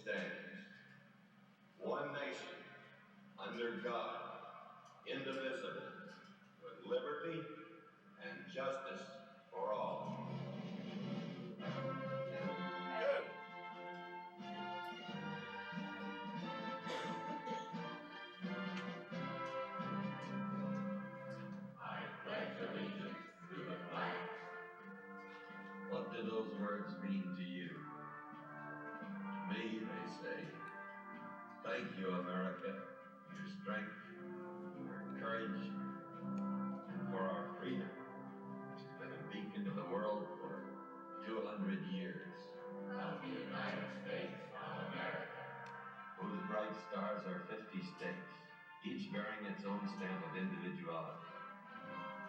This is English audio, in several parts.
stands. One nation, under God, indivisible, with liberty and justice for all. Good. I pledge allegiance to the flag. What do those words mean to you? To me, they say, thank you, America, for your strength, your courage, and for our freedom, which has been a beacon to the world for 200 years. Of the United States of America. Whose bright stars are 50 states, each bearing its own stamp of individuality.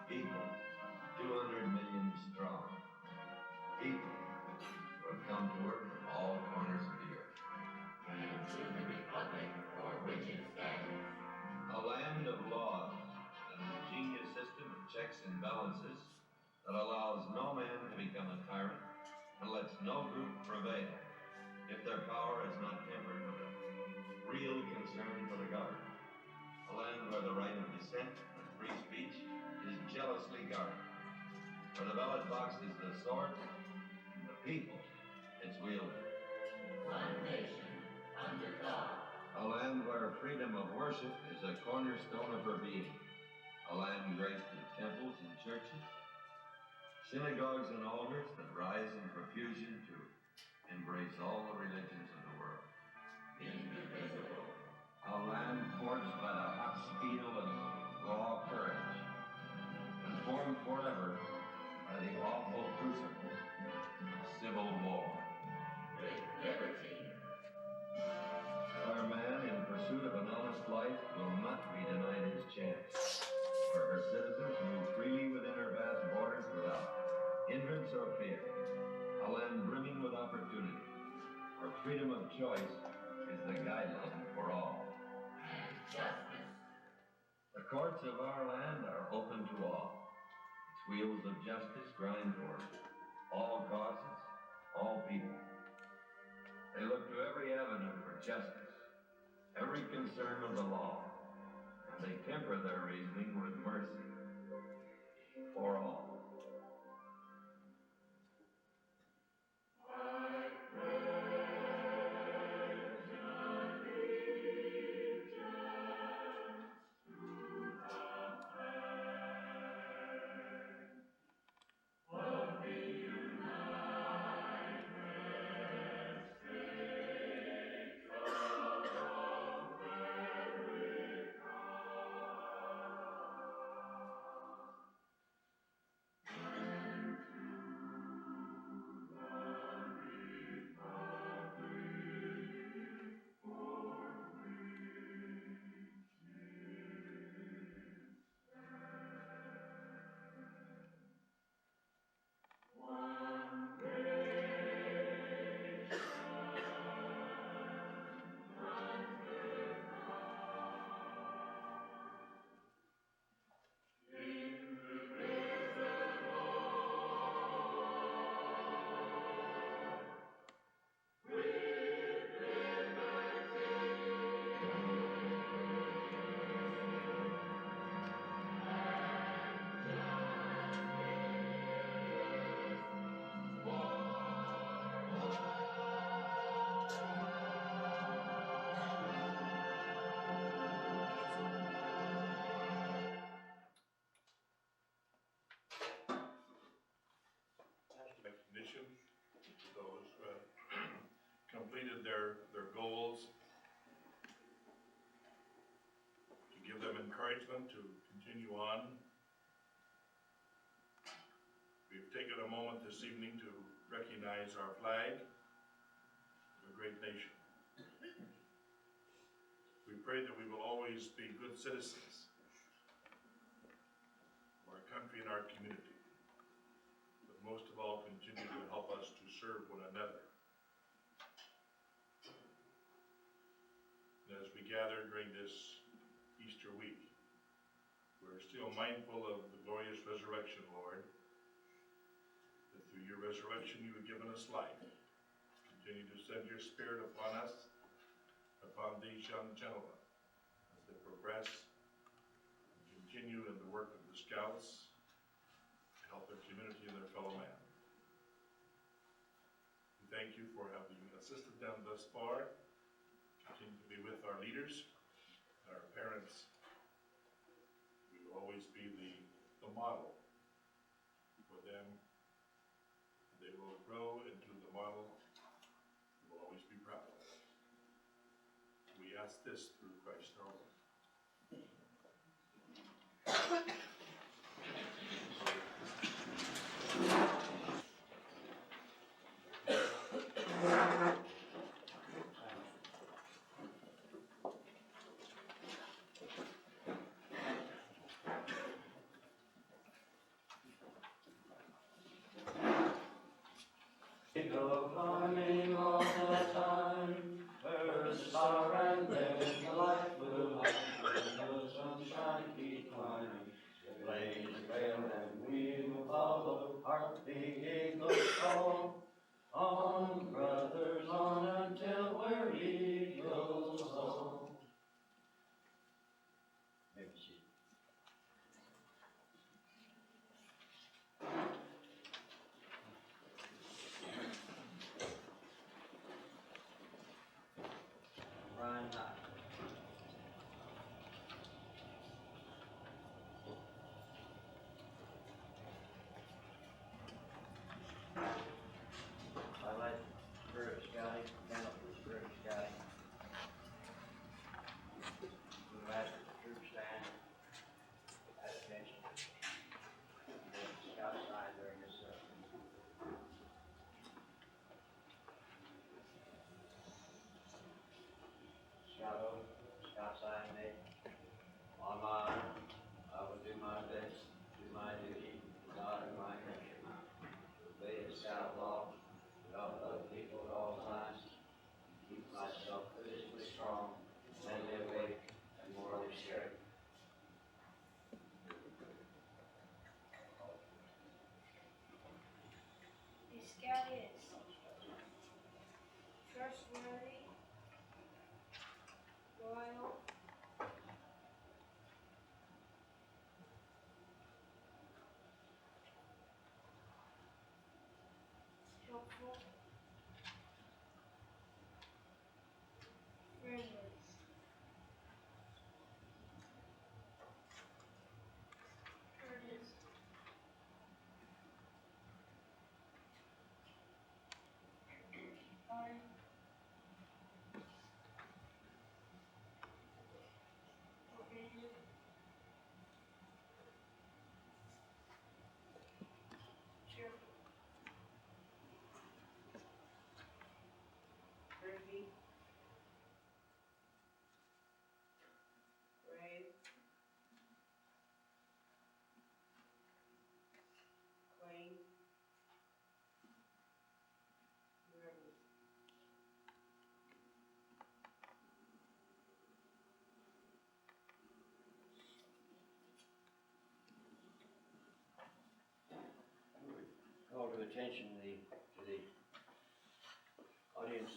People, 200 million strong. People who have come to work from all corners of the earth. And to the republic for which it stands. A land of laws and an ingenious system of checks and balances that allows no man to become a tyrant and lets no group prevail if their power is not tempered with a real concern for the governed. A land where the right of dissent and free speech is jealously guarded, where the ballot box is the sword and the people its wielder. One nation, under God. A land where freedom of worship is a cornerstone of her being. A land graced with temples and churches, synagogues and altars that rise in profusion to embrace all the religions of the world. Indivisible. A land forged by the hot steel of raw courage, and formed forever by the awful crucible of civil war. With liberty. Where man, in pursuit of an honest life, will not be denied his chance. Where her citizens move freely within her vast borders without hindrance or fear. A land brimming with opportunity, where freedom of choice is the guideline for all. And justice. The courts of our land are open to all. Its wheels of justice grind for all causes, all people. They look to every avenue for justice, every concern of the law, and they temper their reasoning with mercy for all. Recognition to those who have completed their goals, to give them encouragement to continue on. We've taken a moment this evening to recognize our flag, a great nation. We pray that we will always be good citizens of our country and our community. Most of all, continue to help us to serve one another. And as we gather during this Easter week, we're still mindful of the glorious resurrection, Lord, that through your resurrection you have given us life. continue to send your spirit upon us, upon these young gentlemen, as they progress and continue in the work of the Scouts to help their community and their fellow man. We thank you for having assisted them thus far. Continue to be with our leaders and our parents. We will always be the model for them. They will grow into the model we will always be proud of. We ask this through Christ our Lord. Go climbing all the time, there's a star and there's the light blue light, and the sunshine keep climbing. The blaze trail and we will follow, hark the eagle's call. On, brothers, on until we're eagles all. Maybe she. Ryan Knight. I like British Scouting, Kenneth was British Scouting. We mastered the troop stand at attention. The scout sign during this scout oath, scout sign day. On my honor, I will do my best, do my duty, God and my country. Obey the scout law, help other people at all times, keep myself physically strong, mentally awake, and morally straight. The scout is trustworthy, loyal, helpful, friendly, courteous, kind, obedient, cheerful, thrifty, brave, clean, reverent. Call to attention to the audience,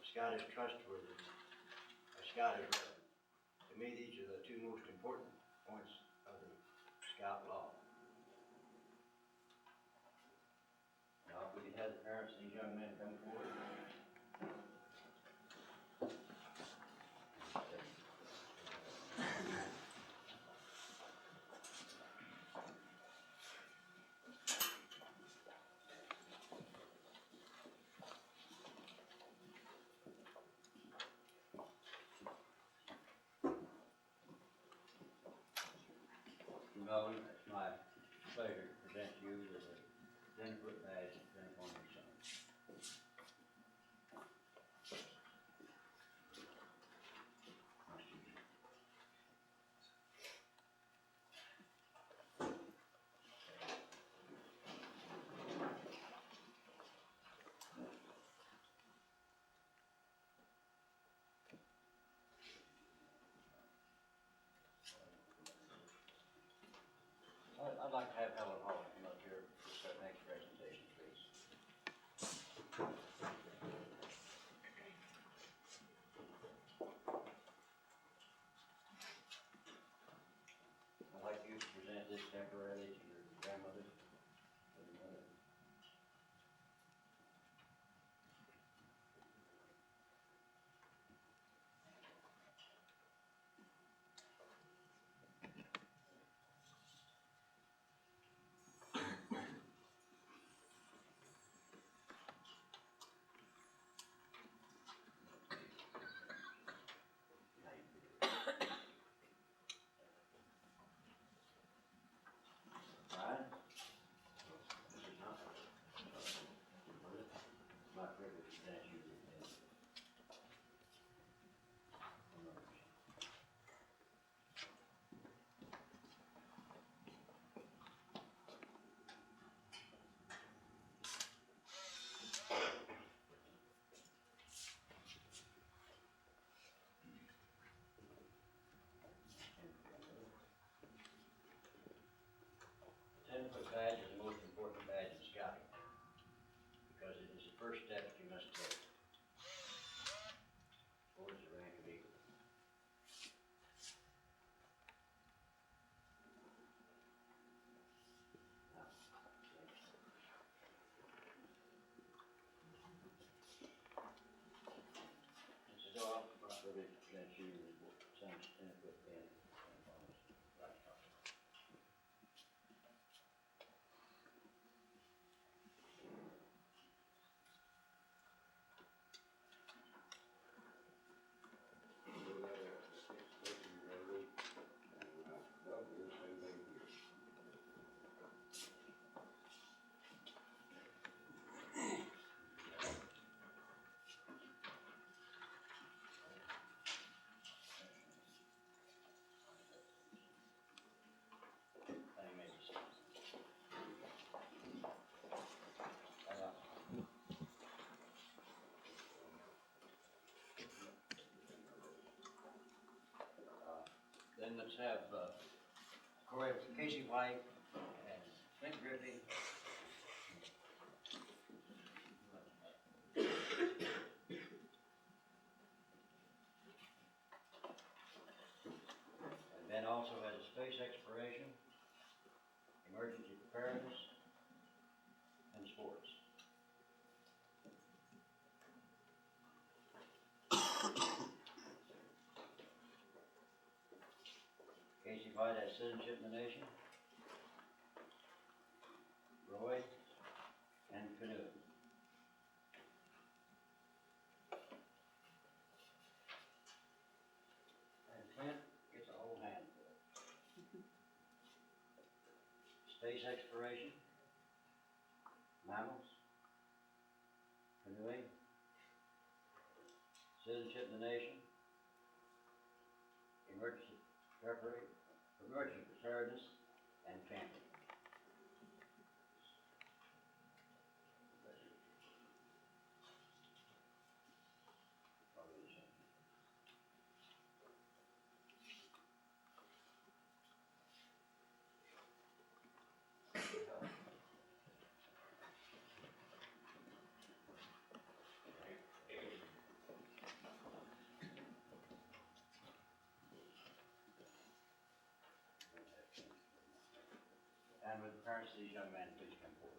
a scout is trustworthy, a scout is reverent. To me, these are the two most important points of the scout law. Now, if we could have the parents of these young men come forward. Melvin, it's my pleasure to present you with a 10-foot badge and on your son. I'd like to have Helen Hall come up here for her next presentation, please. temporarily to your grandmother? Or your mother? Brian? This is not my privilege to present you with honors. 10-foot badge is the most important badge in scouting because it is the first step you must take towards the rank of eagle. Now, this is all my privilege to present you with some 10-foot pin and bonus laptop. Then let's have Casey White and Flint Griffey. And then also has space exploration, emergency preparedness, and sports. Casey White has citizenship in the nation, Roy, and canoe. And Clint gets a whole handful. Space exploration, mammals, canoeing, citizenship in the nation, emergency preparedness, and camping. Probably the same. And with the parents of these young men, please come forward.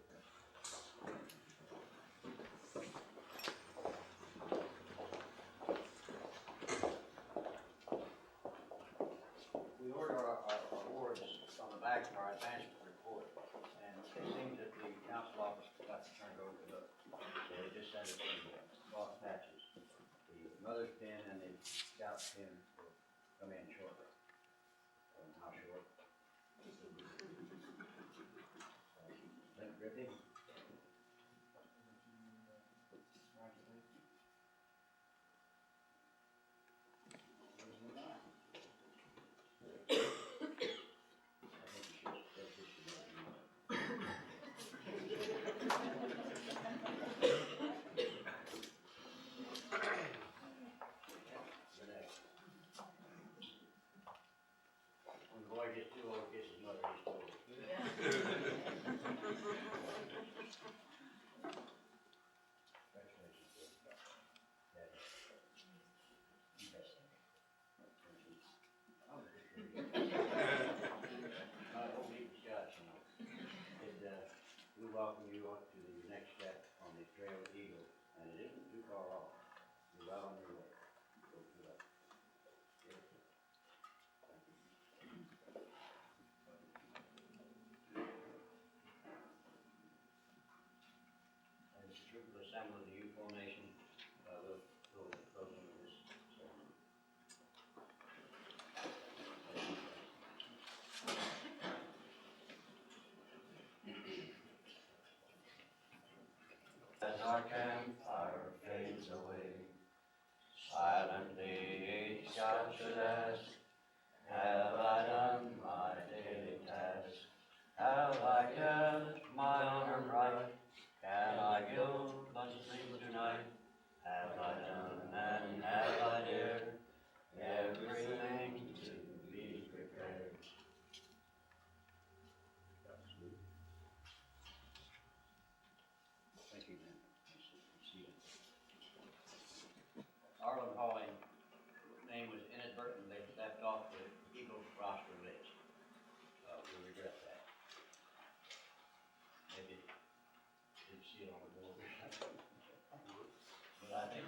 We order our awards on the back of our advancement report, and it seems that the council office forgot to turn it over to us. So they just sent us some cloth patches. The mother's pin and the scout pin will come in shortly. I don't know how short. Clint Griffey. When the boy gets too old, gets his mother, he's too old. welcome you up to the next step on the Trail of Eagle, and it isn't too far off. You're well on your way. Go to that. As the troop will assemble the U formation, we'll go to the closing of this ceremony. As our campfire fades away, silently each scout should ask, have I done my daily task? Have I kept my honor right? Can I kill but sleep tonight? Have I done and have I dared everything to be prepared? Thank you, man. See you. Arlen Hawley, name was inadvertently left off the Eagle roster list. We regret that. Maybe didn't see it on the board. But I think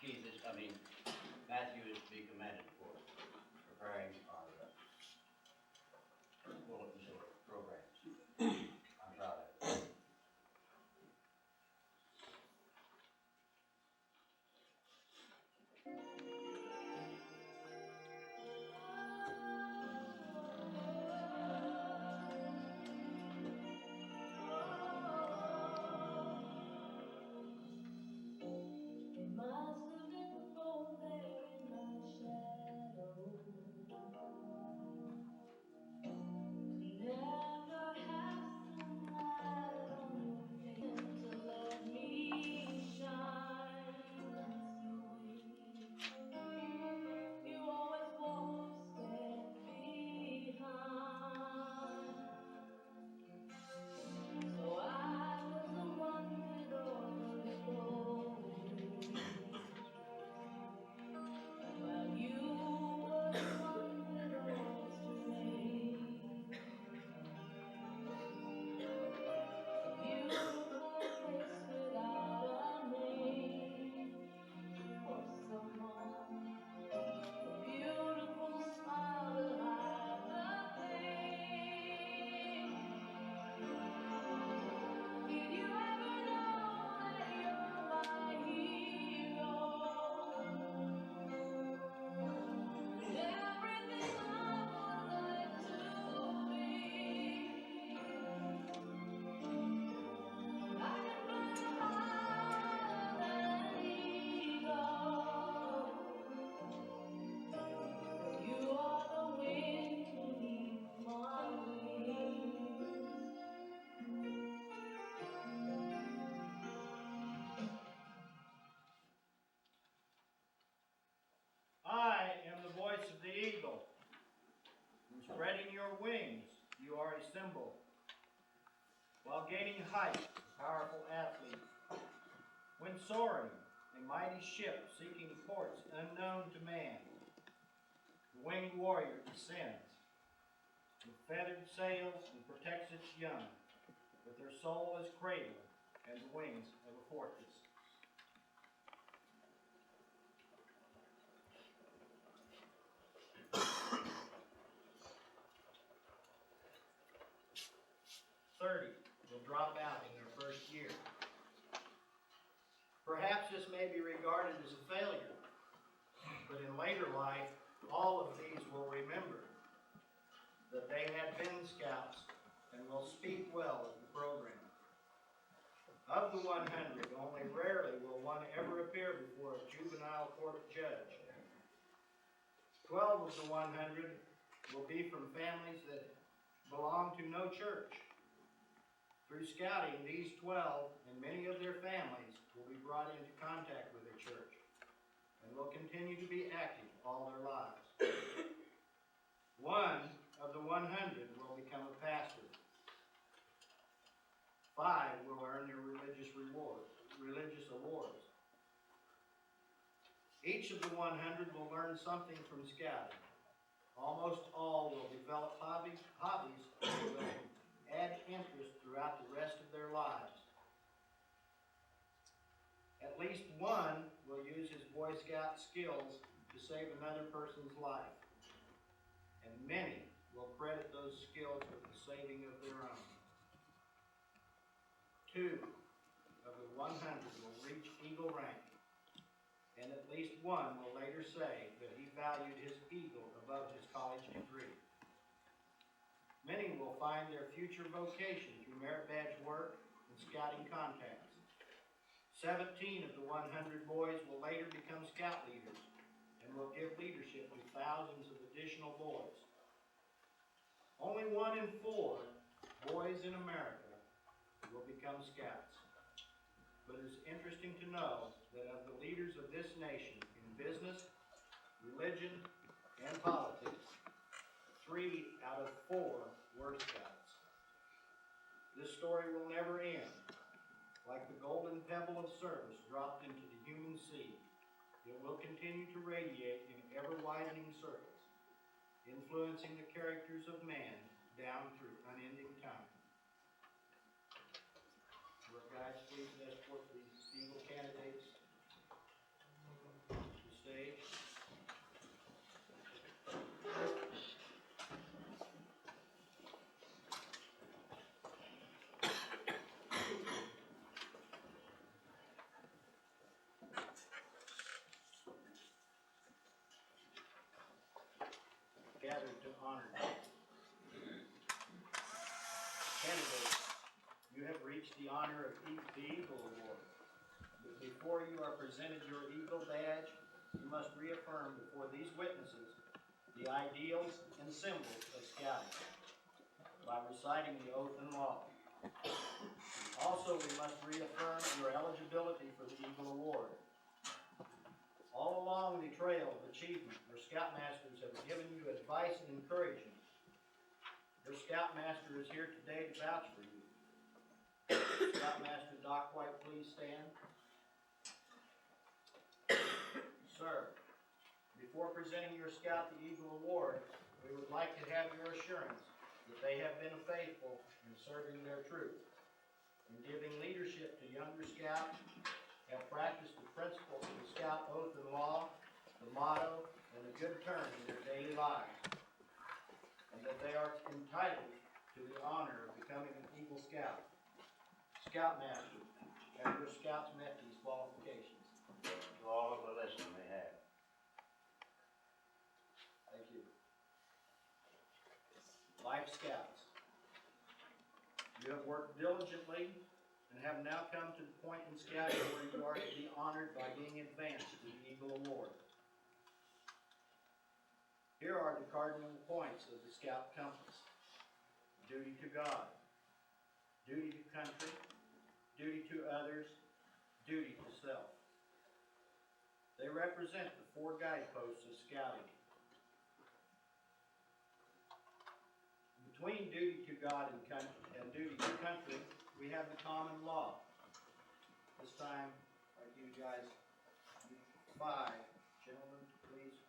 Keith is, Matthew is to be commended for preparing our bulletin programs. I'm proud of it. It must have been cold there in my shadow. Never have some light on your face to let me shine through. You always walk a step behind. So I was the one with all the gold, while you were the one with all the strength. A beautiful face without a name for someone. A beautiful smile to hide the pain. Did you ever know that you're my hero? And everything I would like to be. I can fly higher than an eagle. You are the wind beneath my wings. I am the voice of the eagle. In spreading your wings, you are a symbol. While gaining height, a powerful athlete. When soaring, a mighty ship seeking ports unknown to man. The winged warrior descends with feathered sails and protects its young, with their soul as cradle and the wings of a fortress. Will drop out in their first year. Perhaps this may be regarded as a failure, but in later life, all of these will remember that they had been scouts and will speak well of the program. Of the 100, only rarely will one ever appear before a juvenile court judge. 12 of the 100 will be from families that belong to no church. Through scouting, these 12 and many of their families will be brought into contact with the church and will continue to be active all their lives. 1 of the 100 will become a pastor. 5 will earn their religious awards. Each of the 100 will learn something from scouting. Almost all will develop hobbies that will add interest throughout the rest of their lives. At least one will use his Boy Scout skills to save another person's life, and many will credit those skills with the saving of their own. 2 of the 100 will reach Eagle rank, and at least one will later say that he valued his Eagle above his college degree. Many will find their future vocation through merit badge work and scouting contacts. 17 of the 100 boys will later become scout leaders and will give leadership to thousands of additional boys. Only 1 in 4 boys in America will become scouts. But it's interesting to know that of the leaders of this nation in business, religion, and politics, 3 out of 4 were scouts. This story will never end. Like the golden pebble of service dropped into the human sea, it will continue to radiate in ever-widening circles, influencing the characters of man down through unending time. Will guys please escort these Eagle candidates to the stage? Gathered to honor them. Candidates, you have reached the honor of the Eagle Award. But before you are presented your Eagle badge, you must reaffirm before these witnesses the ideals and symbols of Scouting by reciting the oath and law. Also, we must reaffirm your eligibility for the Eagle Award. All along the trail of achievement, your Scoutmasters have given you advice and encouragement. Your Scoutmaster is here today to vouch for you. Scoutmaster Doc White, please stand. Sir, before presenting your Scout the Eagle Award, we would like to have your assurance that they have been faithful in serving their troop, in giving leadership to younger Scouts, have practiced the principles of the Scout oath and law, the motto, and the good turn in their daily lives, and that they are entitled to the honor of becoming an Eagle Scout. Scoutmaster, have your Scouts met these qualifications? To all of the listeners they have. Thank you. Life Scouts, you have worked diligently and have now come to the point in Scouting where you are to be honored by being advanced to the Eagle Award. Here are the cardinal points of the Scout compass: duty to God, duty to country, duty to others, duty to self. They represent the 4 guideposts of Scouting. Between duty to God and duty to country, we have the common law. This time, I give you guys 5. Gentlemen, please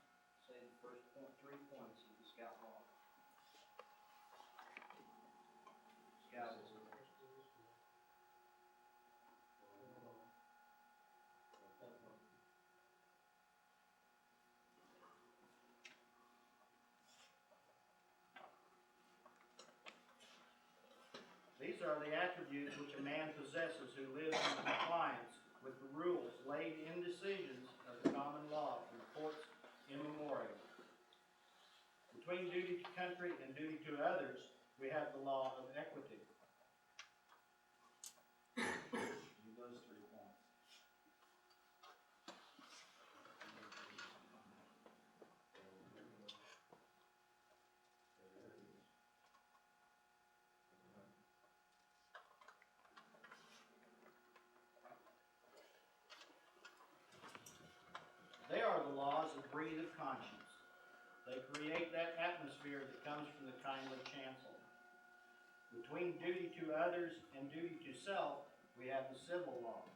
say the first 3 points of the Scout law. Scout is These are the attributes which a man possesses who lives in compliance with the rules laid in decisions of the common law from courts immemorial. Between duty to country and duty to others, we have the law of equity. Those 3 points. They are the laws that breathe of conscience. They create that atmosphere that comes from the kindly chancel. Between duty to others and duty to self, we have the civil law.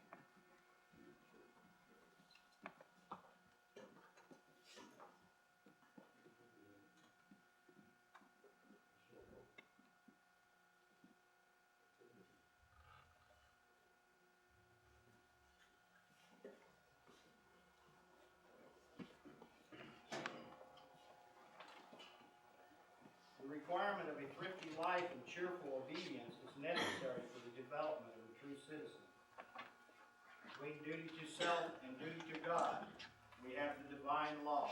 requirement of a thrifty life and cheerful obedience is necessary for the development of a true citizen. Between duty to self and duty to God, we have the divine law.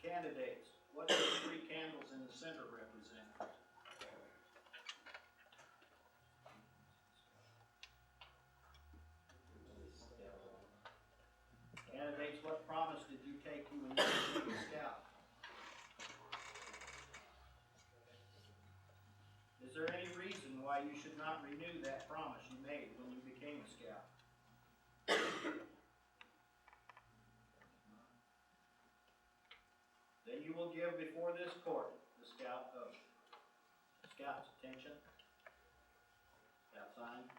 Candidates, what do the three candles in the center represent? Candidates, what promise did you take when you became a scout? Is there any reason why you should not renew that promise you made when you became a scout? Then you will give before this court the scout oath. Scouts, attention. Scout sign.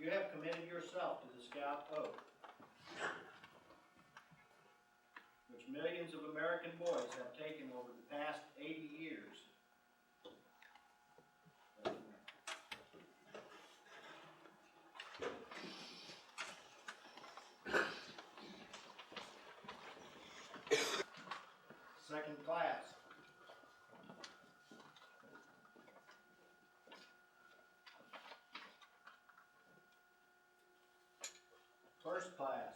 You have committed yourself to the scout oath, which millions of American boys have taken over the past 80 years. Second class. First class.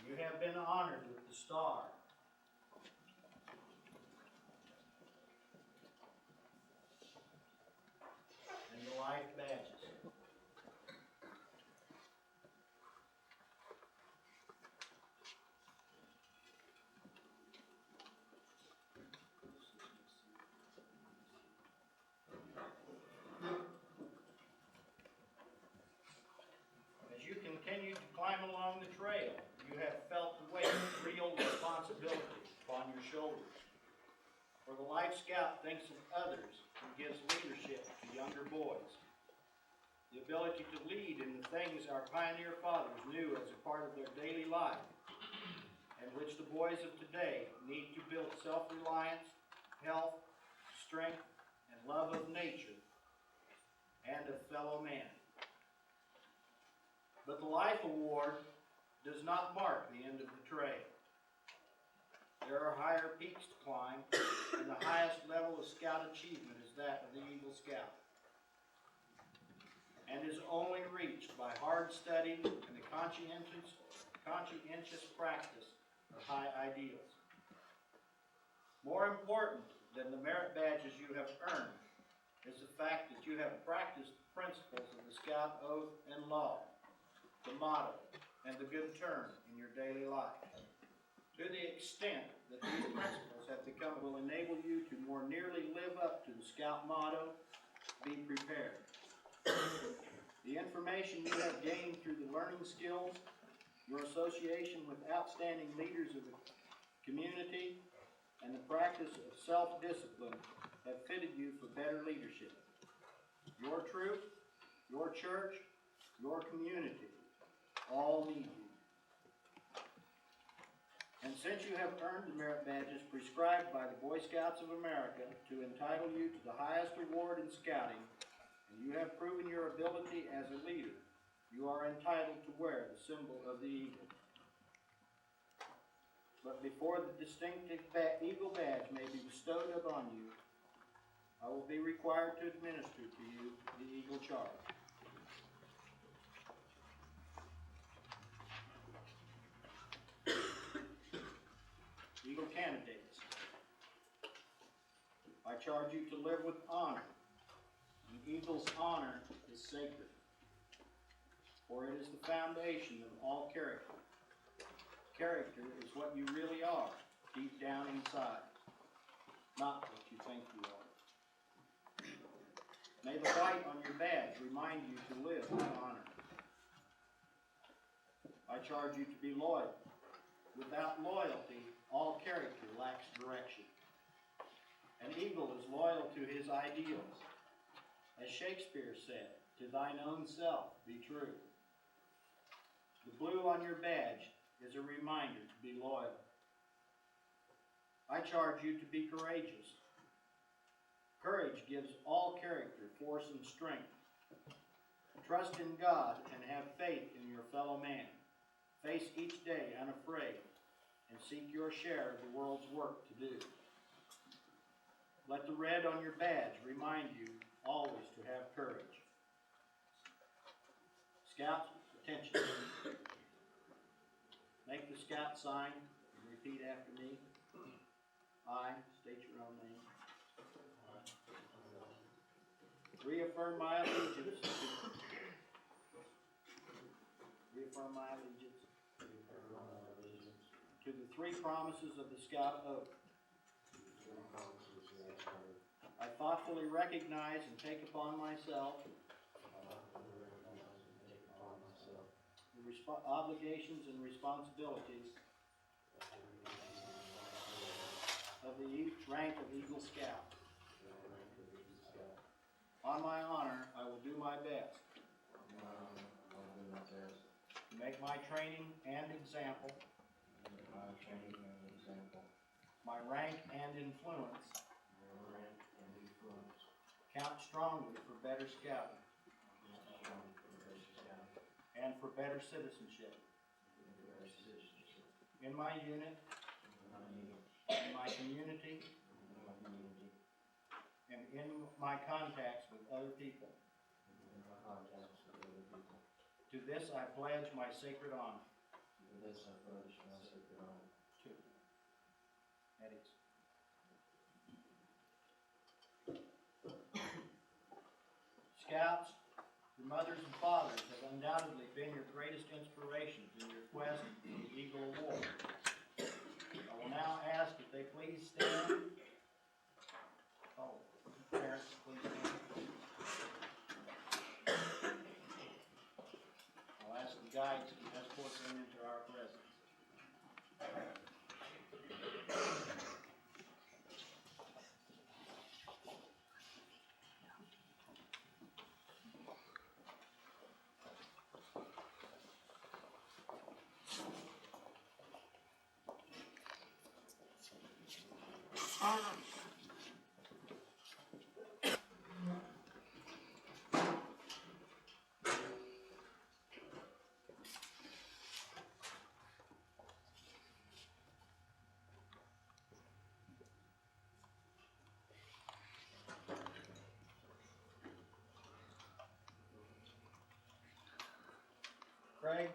You have been honored with the star. And the life badges. As you continue to climb along the trail, you have felt the weight of real responsibility upon your shoulders. For the Life Scout thinks of others and gives leadership to younger boys. The ability to lead in the things our pioneer fathers knew as a part of their daily life, and which the boys of today need to build self-reliance, health, strength, and love of nature and of fellow man. But the Life Award does not mark the end of the trail. There are higher peaks to climb, and the highest level of Scout achievement is that of the Eagle Scout, and is only reached by hard study and the conscientious practice of high ideals. More important than the merit badges you have earned is the fact that you have practiced the principles of the Scout Oath and Law, the motto, and the good term in your daily life. To the extent that these principles have become will enable you to more nearly live up to the Scout motto, be prepared. The information you have gained through the learning skills, your association with outstanding leaders of the community, and the practice of self-discipline have fitted you for better leadership. Your troop, your church, your community all need you. And since you have earned the merit badges prescribed by the Boy Scouts of America to entitle you to the highest award in scouting, and you have proven your ability as a leader, you are entitled to wear the symbol of the eagle. But before the distinctive eagle badge may be bestowed upon you, I will be required to administer to you the Eagle Charge. Eagle candidates, I charge you to live with honor. An eagle's honor is sacred. for it is the foundation of all character. Character is what you really are, deep down inside, not what you think you are. May the white on your badge remind you to live with honor. I charge you to be loyal. Without loyalty, all character lacks direction. An eagle is loyal to his ideals. As Shakespeare said, "To thine own self be true." The blue on your badge is a reminder to be loyal. I charge you to be courageous. Courage gives all character force and strength. Trust in God and have faith in your fellow man. Face each day unafraid and seek your share of the world's work to do. Let the red on your badge remind you always to have courage. Scouts, attention. Make the scout sign and repeat after me. I, state your own name. Reaffirm my allegiance to the three promises of the Scout Oath. I thoughtfully recognize and take upon myself the obligations and responsibilities of the rank of Eagle Scout. On my honor, I will do my best to make my training and example, my rank and influence, count strongly for better scouting and for better citizenship in my unit, in my community, and in my contacts with other people. To this I pledge my sacred honor. Two. Eddie's. Scouts, your mothers and fathers have undoubtedly been your greatest inspirations in your quest for the Eagle Award. I will now ask if they please stand. Oh, parents, please stand. I'll ask the guides to escort them into our presence. Craig,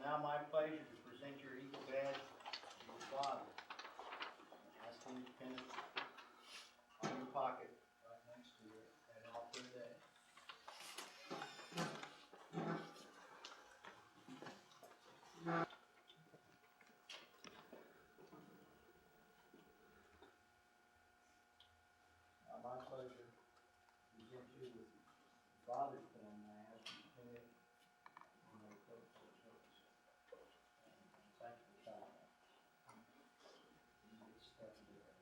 now my pleasure to present your Eagle badge to your father. Ask him to pin it on your pocket right next to you at all for the day. Now my pleasure to present you with your father's pin, and I ask you to pin it on your coat of service. Thank you, child. You get stuck there.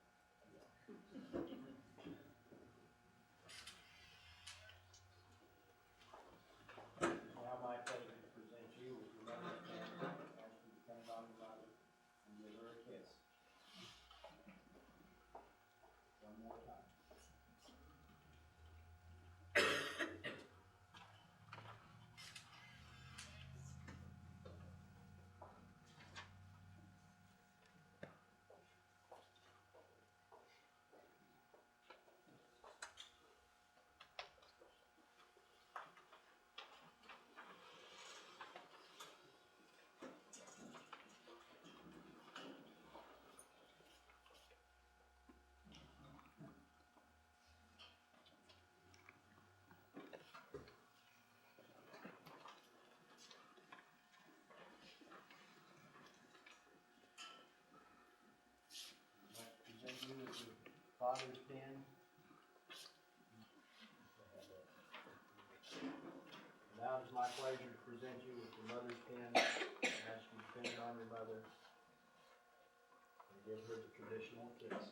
Now my pleasure to present you with your mother's pin, ask you to pin it on your mother, and give her a kiss. One more time. father's pen. Now it is my pleasure to present you with your mother's pen, as you pin it on your mother, and give her the traditional kiss.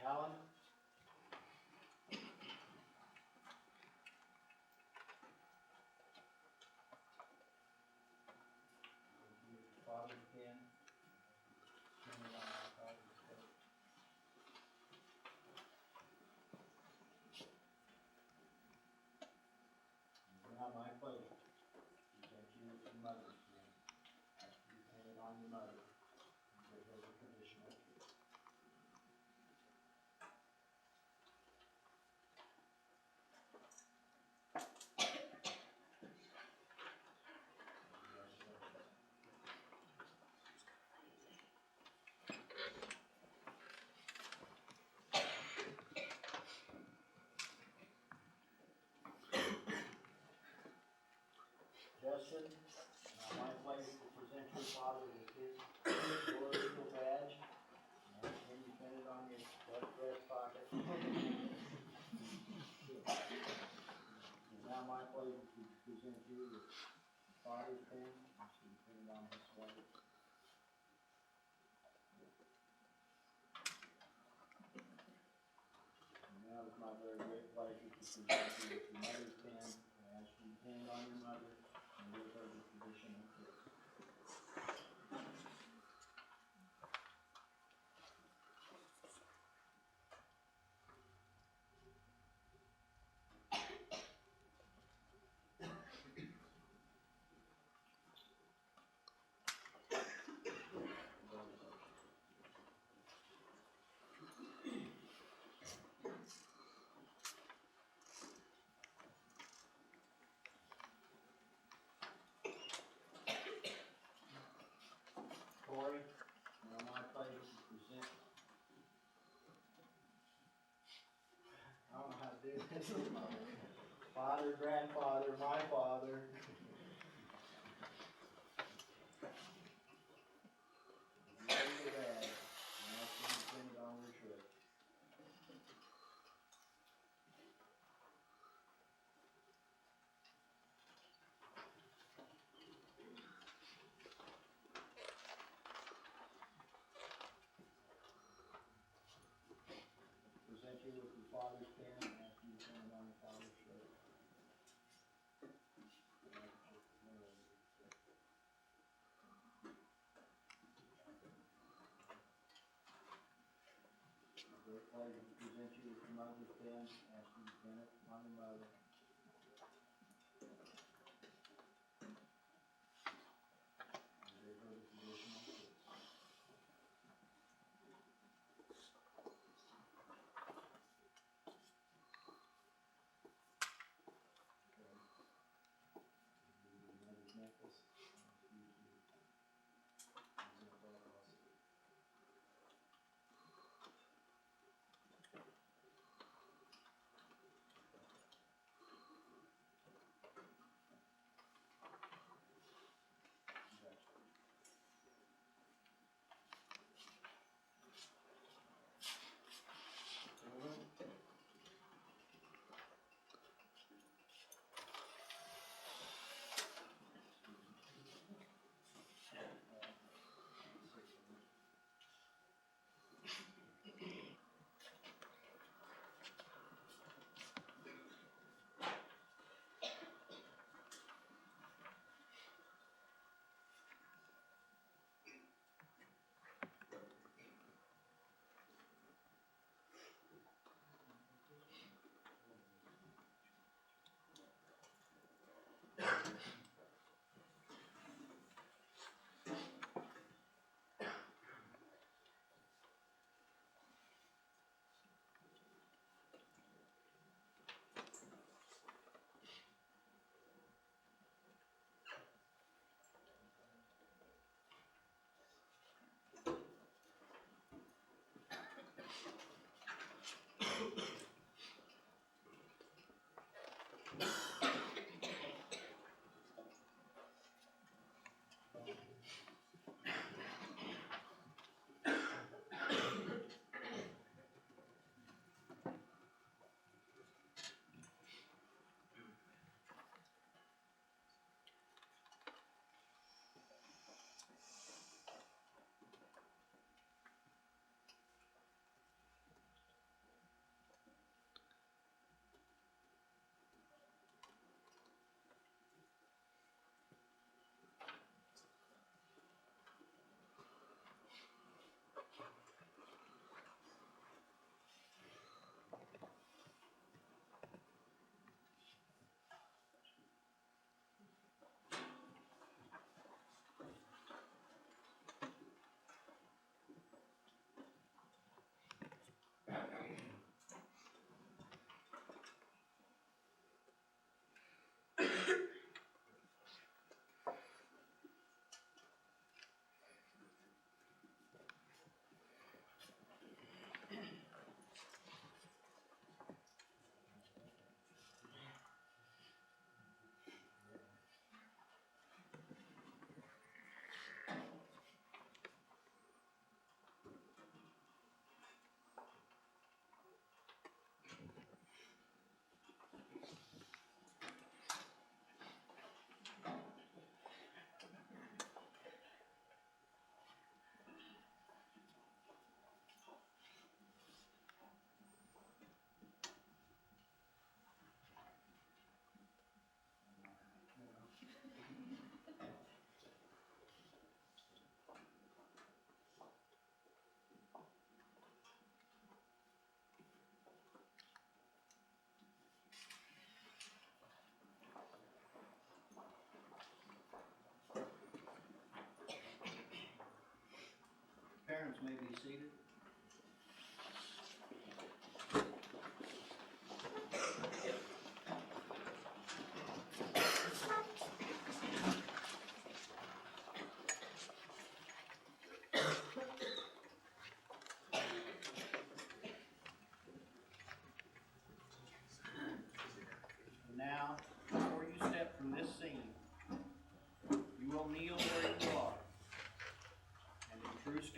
Alan? Your father's pen. Pin it on my father's pen. It's now my pleasure to present you with your mother's pen. Ask you to pin it on your mother, and give her the traditional kiss. Justin, now my pleasure to present your father with his royal badge. And then you pin it on your left breast pocket. It's now my pleasure to present you with your father's pen. So you pin it on his sweater. And now it's my very great pleasure to present you with your mother's pen. And ask you to pin it on your mother and give her the traditional kiss. Corey, now my pleasure to present. I don't know how to do this. Father, grandfather, my father. Raise your badge, and ask you to pin it on your shirt. Present you with your father's pen, and ask you to pin it on your father's shirt. Great pleasure to present you with your mother's pen, ask you to pin it on your mother. And give her the traditional kiss. Okay. Give you your mother's necklace. Ask you to present that also.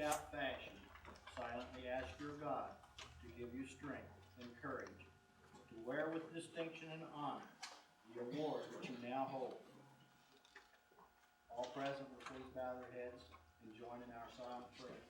out fashion, silently ask your God to give you strength and courage to wear with distinction and honor the award which you now hold. All present will please bow their heads and join in our silent prayer.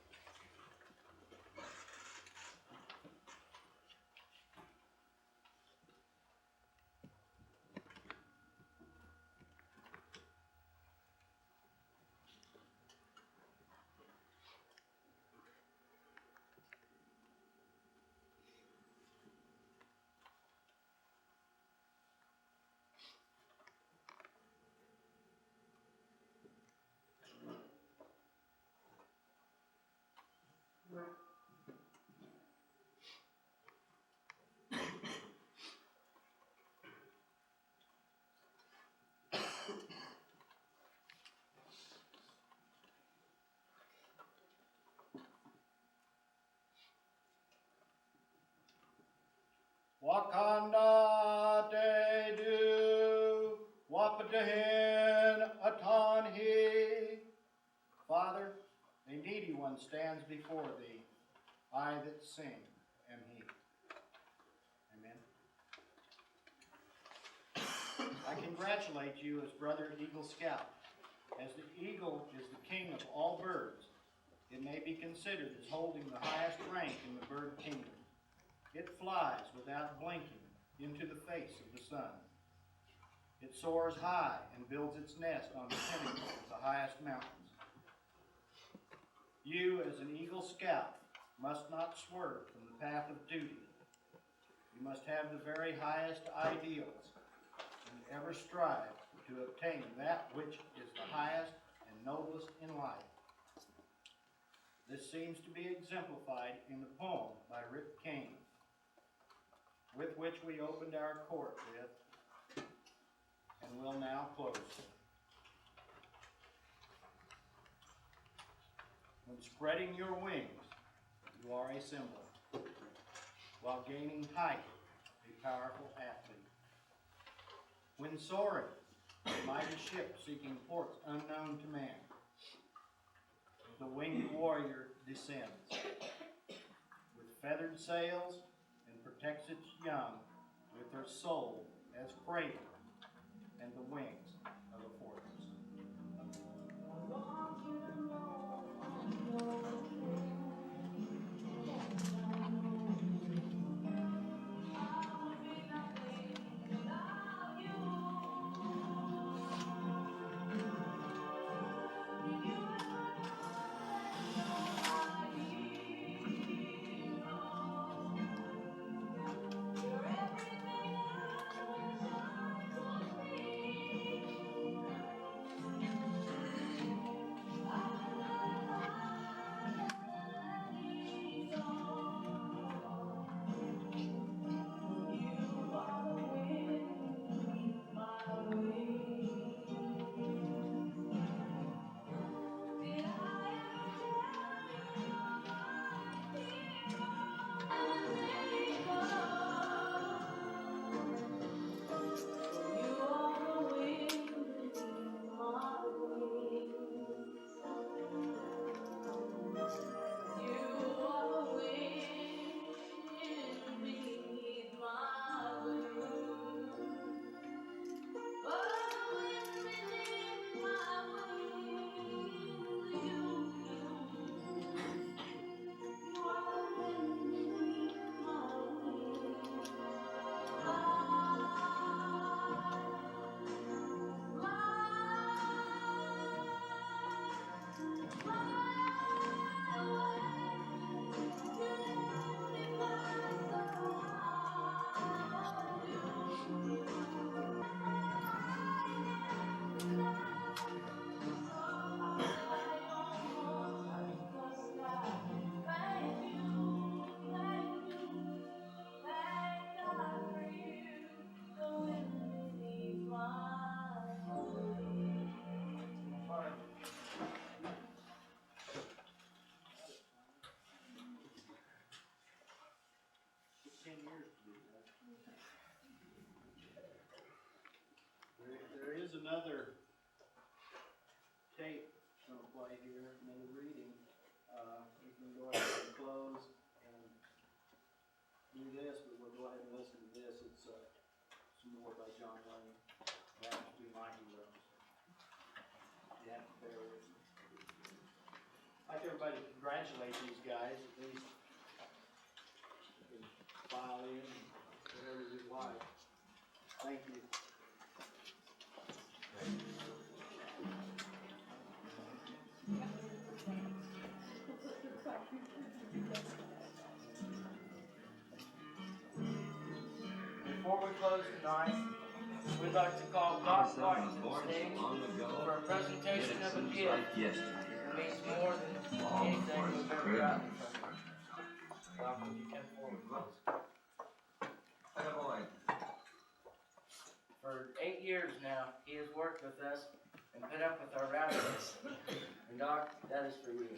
Wakanda te du, wapatahin atanhi. Father, a needy one stands before thee. I that sing am he. Amen. I congratulate you as Brother Eagle Scout. As the eagle is the king of all birds, it may be considered as holding the highest rank in the bird kingdom. It flies without blinking into the face of the sun. It soars high and builds its nest on the pinnacle of the highest mountains. You, as an Eagle Scout, must not swerve from the path of duty. You must have the very highest ideals and ever strive to obtain that which is the highest and noblest in life. This seems to be exemplified in the poem by Rip Kane, with which we opened our court with, and will now close. When spreading your wings, you are a symbol. While gaining height, a powerful athlete. When soaring, a mighty ship seeking ports unknown to man, the winged warrior descends with feathered sails and protects its young with their soul as cradle and the wings of a fortress. There is another tape going to play here, another reading. go ahead and close and do this, but we'll go ahead and listen to this. It's some more by John Wayne. That would be my hero. You have to bear with me. I'd like everybody to congratulate these guys. At least you can file in whatever you like. Thank you. Before we close tonight, we'd like to call Our Doc son White was to the born so stage long ago. for a presentation It of a seems gift like yesterday. that means more than Long anything before we've it's ever Christmas. gotten from you. Doc, would you come forward, please? Hey, boy. For 8 years now, he has worked with us and put up with our rowdiness. And Doc, that is for you.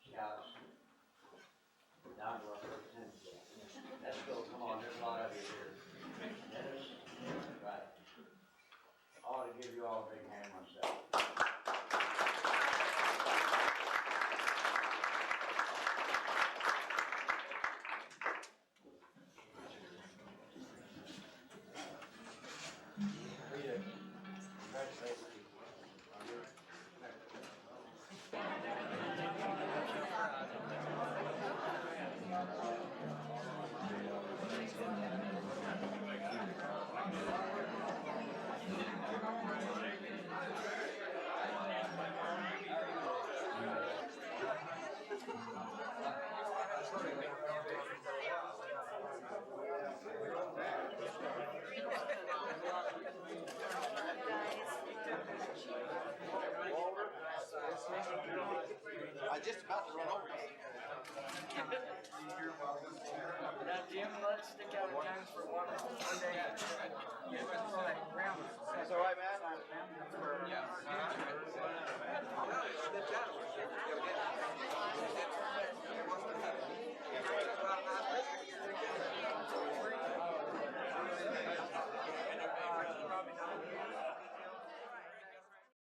Scouts. Down to our first ten. Let's go, come on, there's a lot of you here. Dennis, right. I ought to give you all a big hand myself. Rita, congratulations. On your I just about to run over you. Now, Jim, let's stick out a time for one day. That's all right.